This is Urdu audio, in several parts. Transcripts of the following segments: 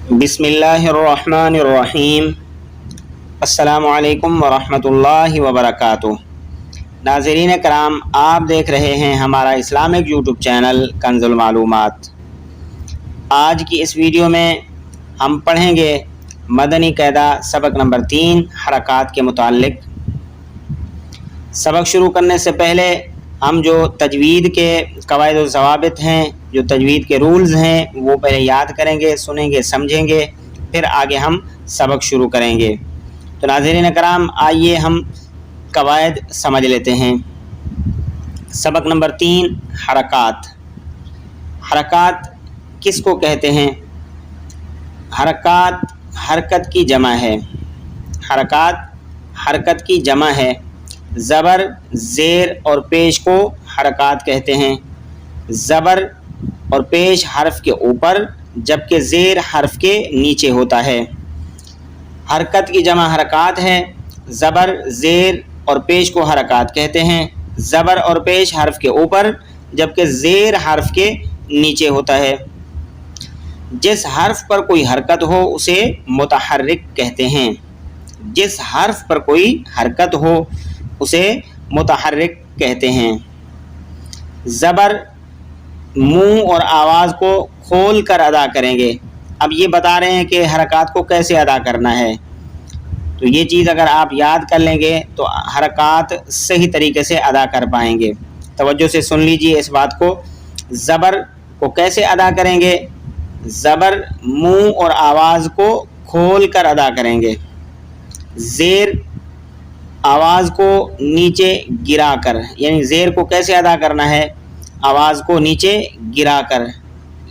بسم اللہ الرحمن الرحیم۔ السلام علیکم ورحمۃ اللہ وبرکاتہ۔ ناظرین کرام، آپ دیکھ رہے ہیں ہمارا اسلامک یوٹیوب چینل کنز المعلومات۔ آج کی اس ویڈیو میں ہم پڑھیں گے مدنی قاعدہ سبق نمبر 3 حرکات کے متعلق۔ سبق شروع کرنے سے پہلے ہم جو تجوید کے قواعد و ضوابط ہیں، جو تجوید کے رولز ہیں، وہ پہلے یاد کریں گے، سنیں گے، سمجھیں گے، پھر آگے ہم سبق شروع کریں گے۔ تو ناظرین کرام، آئیے ہم قواعد سمجھ لیتے ہیں۔ سبق نمبر 3 حرکات۔ حرکات کس کو کہتے ہیں؟ حرکات حرکت کی جمع ہے۔ حرکات حرکت کی جمع ہے۔ زبر، زیر اور پیش کو حرکات کہتے ہیں۔ زبر اور پیش حرف کے اوپر جبکہ زیر حرف کے نیچے ہوتا ہے۔ حرکت کی جمع حرکات ہے۔ زبر، زیر اور پیش کو حرکات کہتے ہیں۔ زبر اور پیش حرف کے اوپر جبکہ زیر حرف کے نیچے ہوتا ہے۔ جس حرف پر کوئی حرکت ہو اسے متحرک کہتے ہیں۔ جس حرف پر کوئی حرکت ہو اسے متحرک کہتے ہیں۔ زبر منہ اور آواز کو کھول کر ادا کریں گے۔ اب یہ بتا رہے ہیں کہ حرکات کو کیسے ادا کرنا ہے، تو یہ چیز اگر آپ یاد کر لیں گے تو حرکات صحیح طریقے سے ادا کر پائیں گے۔ توجہ سے سن لیجئے اس بات کو۔ زبر کو کیسے ادا کریں گے؟ زبر منہ اور آواز کو کھول کر ادا کریں گے۔ زیر آواز کو نیچے گرا کر، یعنی زیر کو کیسے ادا کرنا ہے؟ آواز کو نیچے گرا کر۔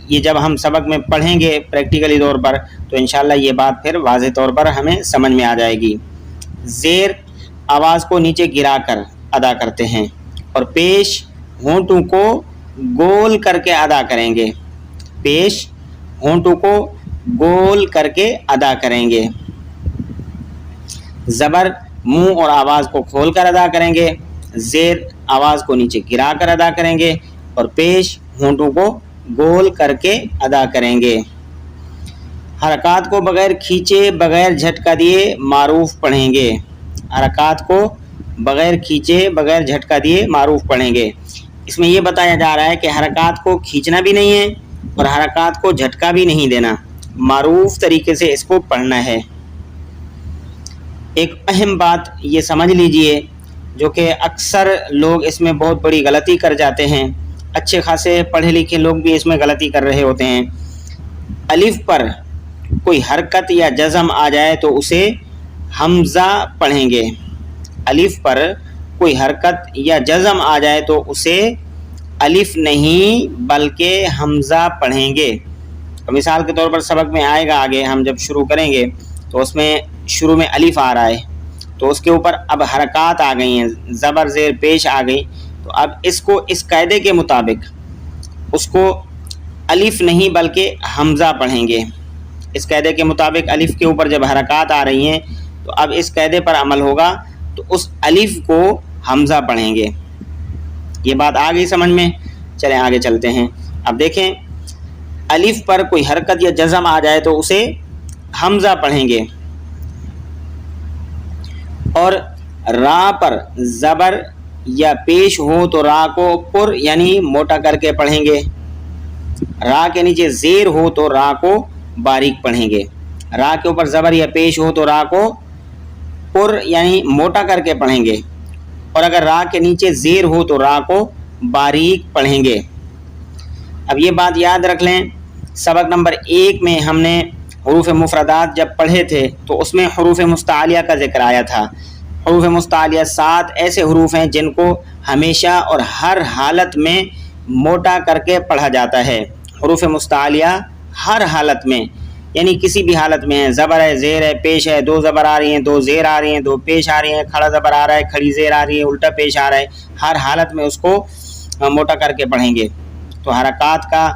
یہ جب ہم سبق میں پڑھیں گے پریکٹیکلی طور پر تو انشاءاللہ یہ بات پھر واضح طور پر ہمیں سمجھ میں آ جائے گی۔ زیر آواز کو نیچے گرا کر ادا کرتے ہیں اور پیش ہونٹوں کو گول کر کے ادا کریں گے۔ پیش ہونٹوں کو گول کر کے ادا کریں گے۔ زبر منہ اور آواز کو کھول کر ادا کریں گے، زیر آواز کو نیچے گرا کر ادا کریں گے اور پیش ہونٹوں کو گول کر کے ادا کریں گے۔ حرکات کو بغیر کھینچے، بغیر جھٹکا دیے معروف پڑھیں گے۔ حرکات کو بغیر کھینچے، بغیر جھٹکا دیے معروف پڑھیں گے۔ اس میں یہ بتایا جا رہا ہے کہ حرکات کو کھینچنا بھی نہیں ہے اور حرکات کو جھٹکا بھی نہیں دینا، معروف طریقے سے اس کو پڑھنا ہے۔ ایک اہم بات یہ سمجھ لیجئے جو کہ اکثر لوگ اس میں بہت بڑی غلطی کر جاتے ہیں، اچھے خاصے پڑھے لکھے لوگ بھی اس میں غلطی کر رہے ہوتے ہیں۔ الف پر کوئی حرکت یا جزم آ جائے تو اسے حمزہ پڑھیں گے۔ الف پر کوئی حرکت یا جزم آ جائے تو اسے الف نہیں بلکہ حمزہ پڑھیں گے۔ مثال کے طور پر سبق میں آئے گا، آگے ہم جب شروع کریں گے تو اس میں شروع میں الف آ رہا ہے تو اس کے اوپر اب حرکات آ گئی ہیں، زبر زیر پیش آ گئی، تو اب اس کو اس قاعدے کے مطابق اس کو الف نہیں بلکہ حمزہ پڑھیں گے۔ اس قاعدے کے مطابق الف کے اوپر جب حرکات آ رہی ہیں تو اب اس قاعدے پر عمل ہوگا تو اس الف کو حمزہ پڑھیں گے۔ یہ بات آ گئی سمجھ میں؟ چلیں آگے چلتے ہیں۔ اب دیکھیں، الف پر کوئی حرکت یا جزم آ جائے تو اسے حمزہ پڑھیں گے، اور را پر زبر یا پیش ہو تو را کو پر یعنی موٹا کر کے پڑھیں گے۔ را کے نیچے زیر ہو تو را کو باریک پڑھیں گے۔ را کے اوپر زبر یا پیش ہو تو را کو پر یعنی موٹا کر کے پڑھیں گے، اور اگر را کے نیچے زیر ہو تو را کو باریک پڑھیں گے۔ اب یہ بات یاد رکھ لیں، سبق نمبر 1 میں ہم نے حروف مفردات جب پڑھے تھے تو اس میں حروف مستعلیہ کا ذکر آیا تھا۔ حروف مستعلیہ 7 ایسے حروف ہیں جن کو ہمیشہ اور ہر حالت میں موٹا کر کے پڑھا جاتا ہے۔ حروف مستعلیہ ہر حالت میں، یعنی کسی بھی حالت میں ہے، زبر ہے، زیر ہے، پیش ہے، 2 زبر آ رہی ہیں، 2 زیر آ رہی ہیں، 2 پیش آ رہی ہیں، کھڑا زبر آ رہا ہے، کھڑی زیر آ رہی ہے، الٹا پیش آ رہا ہے، ہر حالت میں اس کو موٹا کر کے پڑھیں گے۔ تو حرکات کا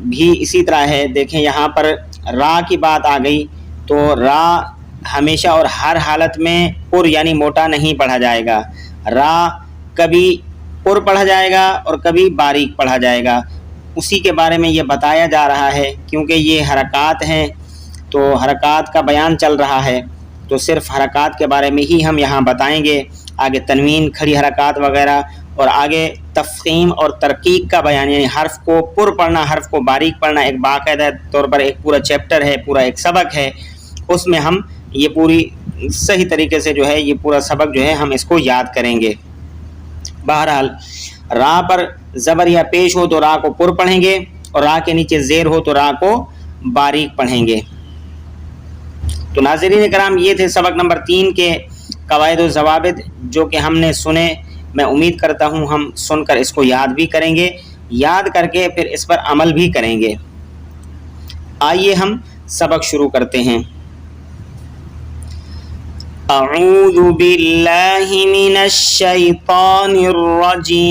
بھی اسی طرح ہے۔ دیکھیں یہاں پر را کی بات آ گئی تو را ہمیشہ اور ہر حالت میں پر یعنی موٹا نہیں پڑھا جائے گا۔ را کبھی پر پڑھا جائے گا اور کبھی باریک پڑھا جائے گا۔ اسی کے بارے میں یہ بتایا جا رہا ہے کیونکہ یہ حرکات ہیں تو حرکات کا بیان چل رہا ہے، تو صرف حرکات کے بارے میں ہی ہم یہاں بتائیں گے. آگے تنوین، کھڑی حرکات وغیرہ، اور آگے تفخیم اور ترقیق کا بیان، یعنی حرف کو پر پڑھنا، حرف کو باریک پڑھنا، ایک باقاعدہ طور پر ایک پورا چیپٹر ہے، پورا ایک سبق ہے. اس میں ہم یہ پوری صحیح طریقے سے جو ہے یہ پورا سبق جو ہے ہم اس کو یاد کریں گے. بہرحال را پر زبر یا پیش ہو تو را کو پر پڑھیں گے، اور را کے نیچے زیر ہو تو را کو باریک پڑھیں گے. تو ناظرین کرام، یہ تھے سبق نمبر 3 کے قواعد و ضوابط جو کہ ہم نے سنے. میں امید کرتا ہوں ہم سن کر اس کو یاد بھی کریں گے، یاد کر کے پھر اس پر عمل بھی کریں گے. آئیے ہم سبق شروع کرتے ہیں. اعوذ باللہ من الشیطان الرجیم.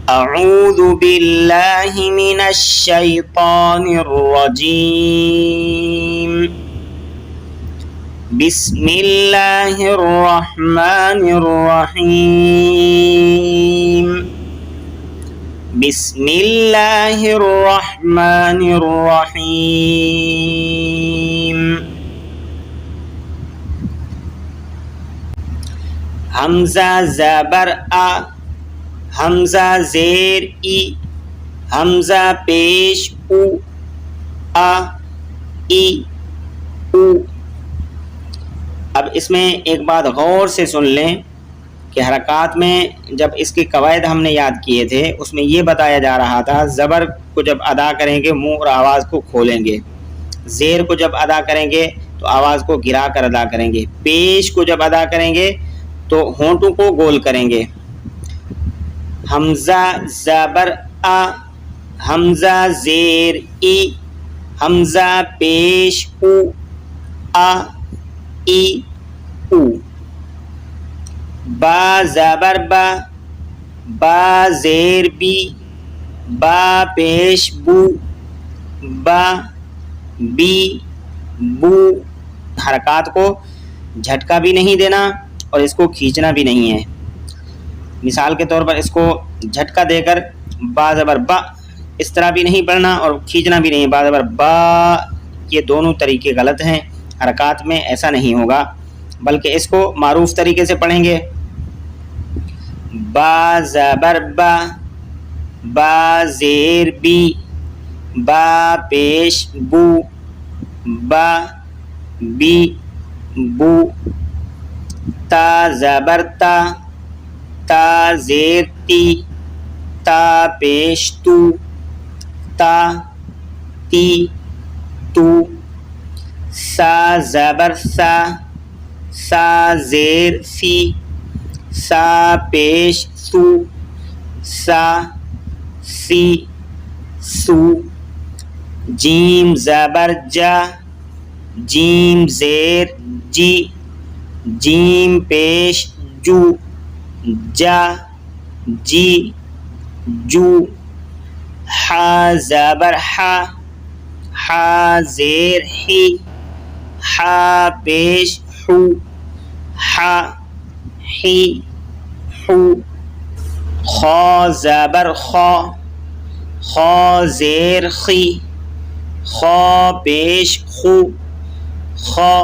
اعوذ باللہ من الشیطان الرجیم. بسم اللہ الرحمن الرحیم. بسم اللہ الرحمن الرحیم. حمزہ زبر آ، حمزہ زیر ای، حمزہ پیش او، آ ای او. اب اس میں ایک بات غور سے سن لیں کہ حرکات میں جب اس کے قواعد ہم نے یاد کیے تھے، اس میں یہ بتایا جا رہا تھا زبر کو جب ادا کریں گے منہ اور آواز کو کھولیں گے، زیر کو جب ادا کریں گے تو آواز کو گرا کر ادا کریں گے، پیش کو جب ادا کریں گے تو ہونٹوں کو گول کریں گے. حمزہ زبر آ، حمزہ زیر ای، حمزہ پیش او، آ ای او. با زبر با، با زیر بی، با پیش بو، با بی بو. حرکات کو جھٹکا بھی نہیں دینا اور اس کو کھینچنا بھی نہیں ہے. مثال کے طور پر اس کو جھٹکا دے کر با زبر با اس طرح بھی نہیں پڑھنا اور کھینچنا بھی نہیں. با زبر با، یہ دونوں طریقے غلط ہیں. حرکات میں ایسا نہیں ہوگا، بلکہ اس کو معروف طریقے سے پڑھیں گے. با زبر با، با زیر بی، با پیش بو، با بی بو. تا زبر تا، تا زیر تی، تا پیش تو، تا تی تو. سا زبر سا، سا زیر سی، سا پیش سو، سا سی سو. جیم زبر جا، جیم زیر جی، جیم پیش جو، جا جی جو. ہا زبر ہا، ہا زیر ہی، ہا پیش ہو، ہا ہی ہو. خا زبر خا، خا زیر خی، خا پیش خو، خا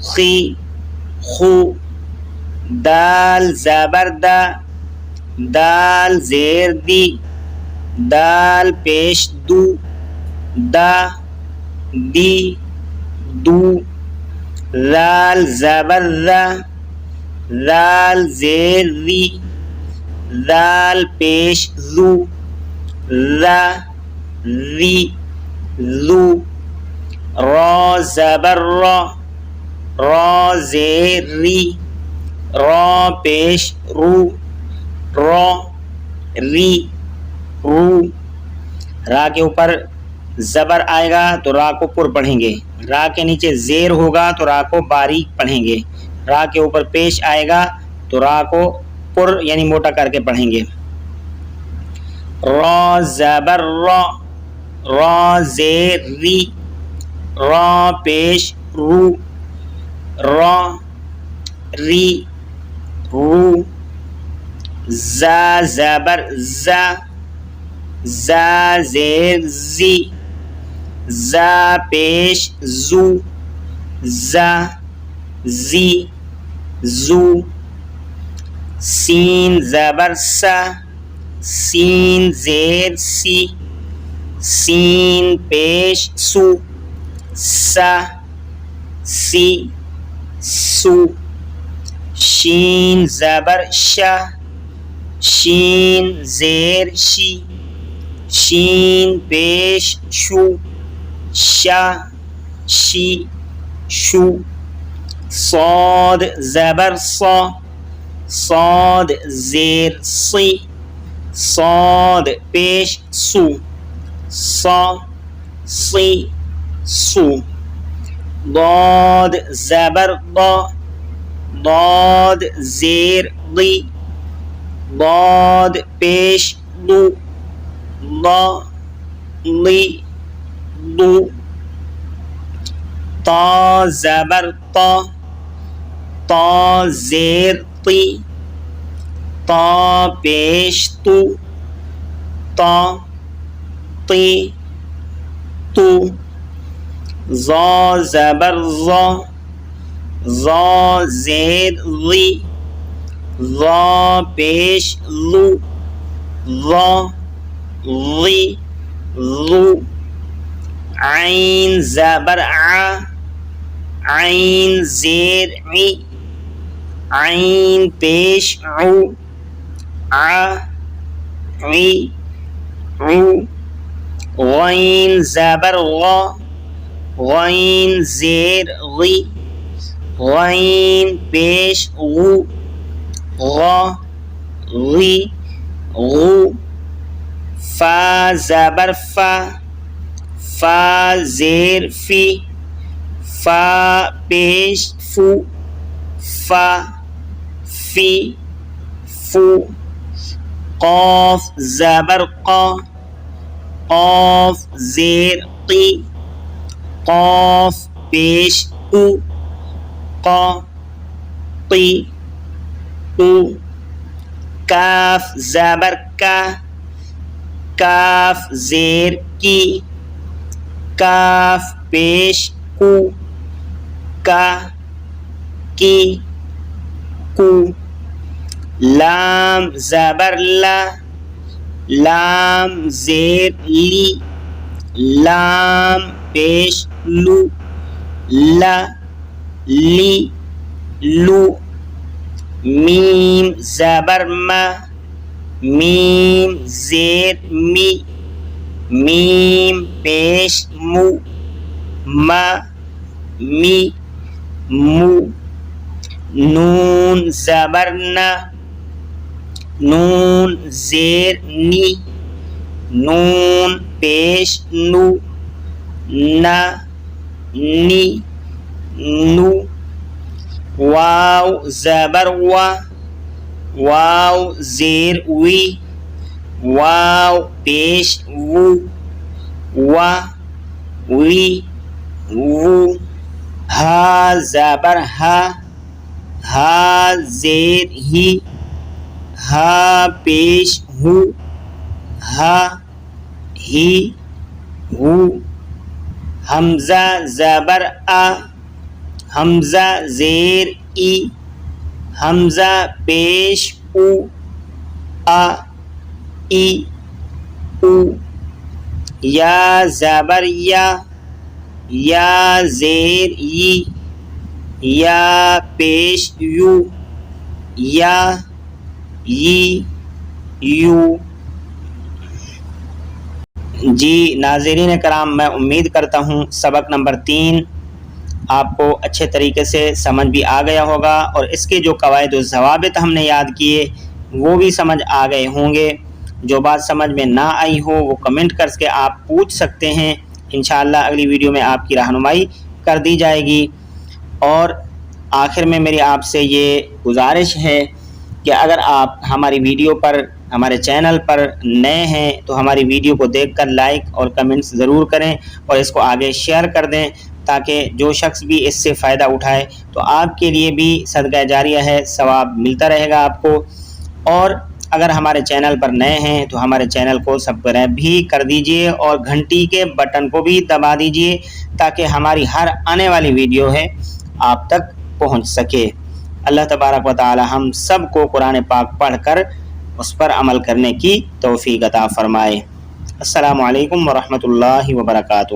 خی خو. دال زبر دا، دال زیر دی، دال پیش دو، دا دی دو. ذال زبر ذا، ذال زیر ذی، ذال پیش ذو، ذا ذی ذو. را زبر را، را زیر ری، را پیش رو، را ری رو. را کے اوپر زبر آئے گا تو را کو پر پڑھیں گے، را کے نیچے زیر ہوگا تو را کو باریک پڑھیں گے، را کے اوپر پیش آئے گا تو را کو پر یعنی موٹا کر کے پڑھیں گے. را زبر را، را زیر ری، را پیش رو، را ری رو. زا زبر زا، زا زیر زی، ز پیش زو، ز زی زو، سین زبر س، سین زیر سی، سین پیش سو، س سی سو، شین زبر ش، شین زیر شی، شین پیش شو، ش شی شو، صاد زبر صا، صاد زیر سی، صاد پیش سو، صا سی سو، ضاد زبر ضا، ضاد زیر ضی، ضاد پیش ضو، ضا ضی ضو، طا زبر طا، طا زیر طی، طا پیش تو، طا طی تو، ظا زبر ظا، ظا زیر ظی، ظا پیش ظو، ظا ظی ظو، عین زبر ع، عین زیر عی، عین پیش عو، ع عی عو، غین زبر غا، غین زیر غی، غین پیش غو، غا غی غو، فا زبر فا، فا زیر فی، فا پیش فو، فا فی فو، قاف زبر قا، قاف زیر قی، قاف پیش قو، قا قی قو، کاف زبر کا، کاف زیر کی، کاف پیش کو، کا کی کو، لام زبر لا، لام زیر لی، لام پیش لو، لا لی لو، میم زبر ما، میم زیر می، میم پیش مو، ما می مو، نون زبر نا، نون زیر نی، نون پیش نو، نا نی نو، واو زبر وا، واو زیر وی، واو پیش وو، وا وی وو، ہا زبر ہا، ہا زیر ہی، ہا پیش ہو، ہا ہی ہو، حمزہ زبر آ، حمزہ زیر ای، حمزہ پیش او، آ ای او، یا زبر یا، یا زیر ی، یا پیش یو، یا ی یو۔ جی ناظرین کرام، میں امید کرتا ہوں سبق نمبر 3 آپ کو اچھے طریقے سے سمجھ بھی آ گیا ہوگا، اور اس کے جو قواعد و ضوابط ہم نے یاد کیے وہ بھی سمجھ آ گئے ہوں گے۔ جو بات سمجھ میں نہ آئی ہو وہ کمنٹ کر کے آپ پوچھ سکتے ہیں، انشاءاللہ اگلی ویڈیو میں آپ کی رہنمائی کر دی جائے گی۔ اور آخر میں میری آپ سے یہ گزارش ہے کہ اگر آپ ہماری ویڈیو پر، ہمارے چینل پر نئے ہیں تو ہماری ویڈیو کو دیکھ کر لائک اور کمنٹس ضرور کریں، اور اس کو آگے شیئر کر دیں تاکہ جو شخص بھی اس سے فائدہ اٹھائے تو آپ کے لیے بھی صدقہ جاریہ ہے، ثواب ملتا رہے گا آپ کو۔ اور اگر ہمارے چینل پر نئے ہیں تو ہمارے چینل کو سبسکرائب بھی کر دیجئے اور گھنٹی کے بٹن کو بھی دبا دیجئے تاکہ ہماری ہر آنے والی ویڈیو ہے آپ تک پہنچ سکے۔ اللہ تبارک و تعالی ہم سب کو قرآن پاک پڑھ کر اس پر عمل کرنے کی توفیق عطا فرمائے۔ السلام علیکم ورحمۃ اللہ وبرکاتہ۔